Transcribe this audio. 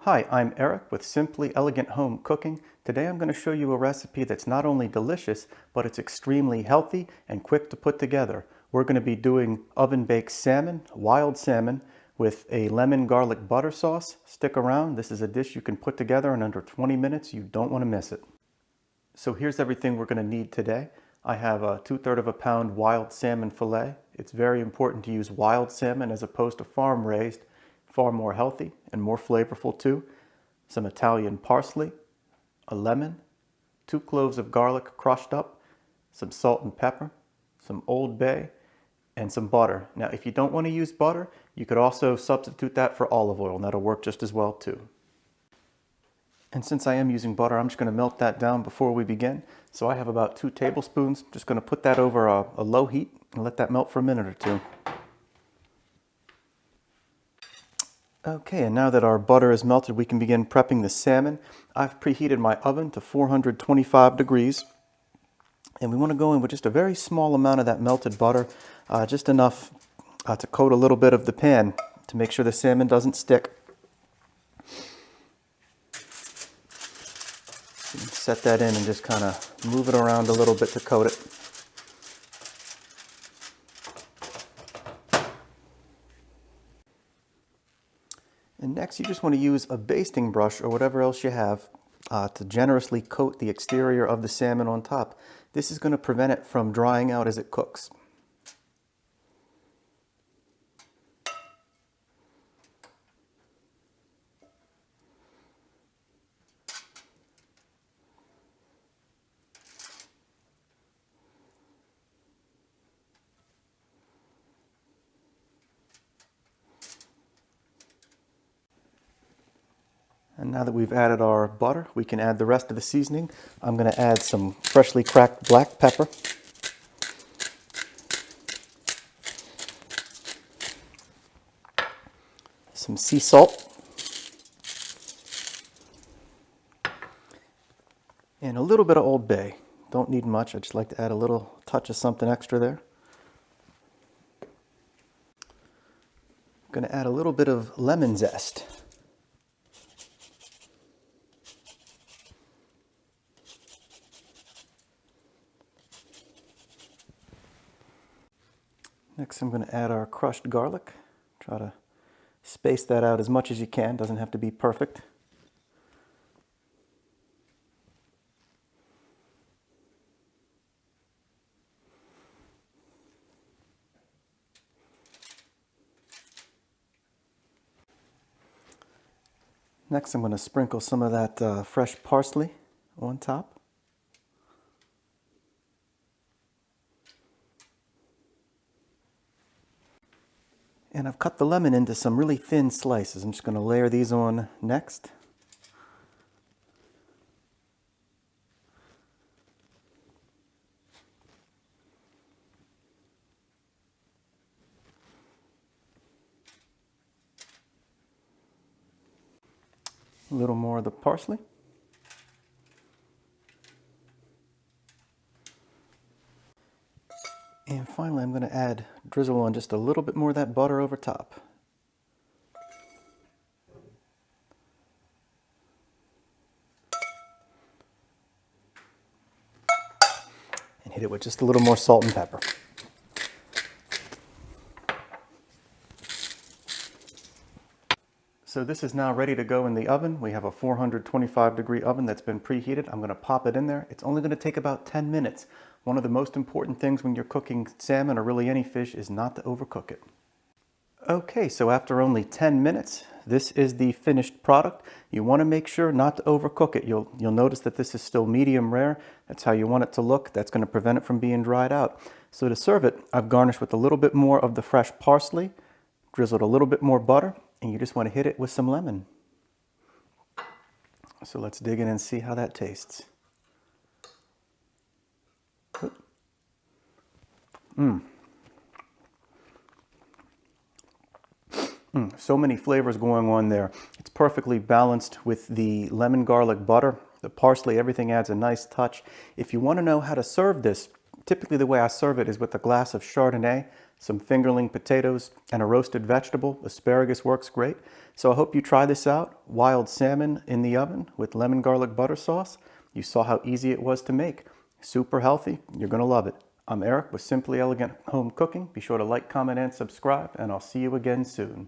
Hi, I'm Eric with Simply Elegant Home Cooking. Today I'm going to show you a recipe that's not only delicious, but it's extremely healthy and quick to put together. We're going to be doing oven-baked salmon, wild salmon, with a lemon garlic butter sauce. Stick around. This is a dish you can put together in under 20 minutes. You don't want to miss it. So here's everything we're going to need today. I have a 2/3 of a pound wild salmon fillet. It's very important to use wild salmon as opposed to farm raised. Far more healthy and more flavorful too. Some Italian parsley, a lemon, 2 cloves of garlic crushed up, some salt and pepper, some Old Bay, and some butter. Now if you don't want to use butter, you could also substitute that for olive oil, and that'll work just as well too. And since I am using butter, I'm just going to melt that down before we begin. So I have about 2 tablespoons. Just going to put that over a low heat and let that melt for a minute or two. Okay, and now that our butter is melted, we can begin prepping the salmon. I've preheated my oven to 425 degrees. And we want to go in with just a very small amount of that melted butter, just enough to coat a little bit of the pan to make sure the salmon doesn't stick. Set that in and just kind of move it around a little bit to coat it. And next you just want to use a basting brush or whatever else you have to generously coat the exterior of the salmon on top. This is going to prevent it from drying out as it cooks. And now that we've added our butter, we can add the rest of the seasoning. I'm going to add some freshly cracked black pepper, some sea salt, and a little bit of Old Bay. Don't need much, I just like to add a little touch of something extra there. I'm going to add a little bit of lemon zest. Next I'm going to add our crushed garlic. Try to space that out as much as you can, doesn't have to be perfect. Next I'm going to sprinkle some of that fresh parsley on top. And I've cut the lemon into some really thin slices. I'm just going to layer these on next. A little more of the parsley. And finally I'm going to drizzle on just a little bit more of that butter over top. And hit it with just a little more salt and pepper. So this is now ready to go in the oven. We have a 425-degree oven that's been preheated. I'm going to pop it in there. It's only going to take about 10 minutes. One of the most important things when you're cooking salmon or really any fish is not to overcook it. Okay, so after only 10 minutes, this is the finished product. You want to make sure not to overcook it. You'll notice that this is still medium rare. That's how you want it to look. That's going to prevent it from being dried out. So to serve it, I've garnished with a little bit more of the fresh parsley, drizzled a little bit more butter, and you just want to hit it with some lemon. So let's dig in and see how that tastes. So many flavors going on there. It's perfectly balanced with the lemon garlic butter, the parsley, everything adds a nice touch. If you want to know how to serve this, typically the way I serve it is with a glass of Chardonnay, some fingerling potatoes, and a roasted vegetable. Asparagus works great. So I hope you try this out. wild salmon in the oven with lemon garlic butter sauce. You saw how easy it was to make. Super healthy. You're going to love it. I'm Eric with Simply Elegant Home Cooking. Be sure to like, comment, and subscribe, and I'll see you again soon.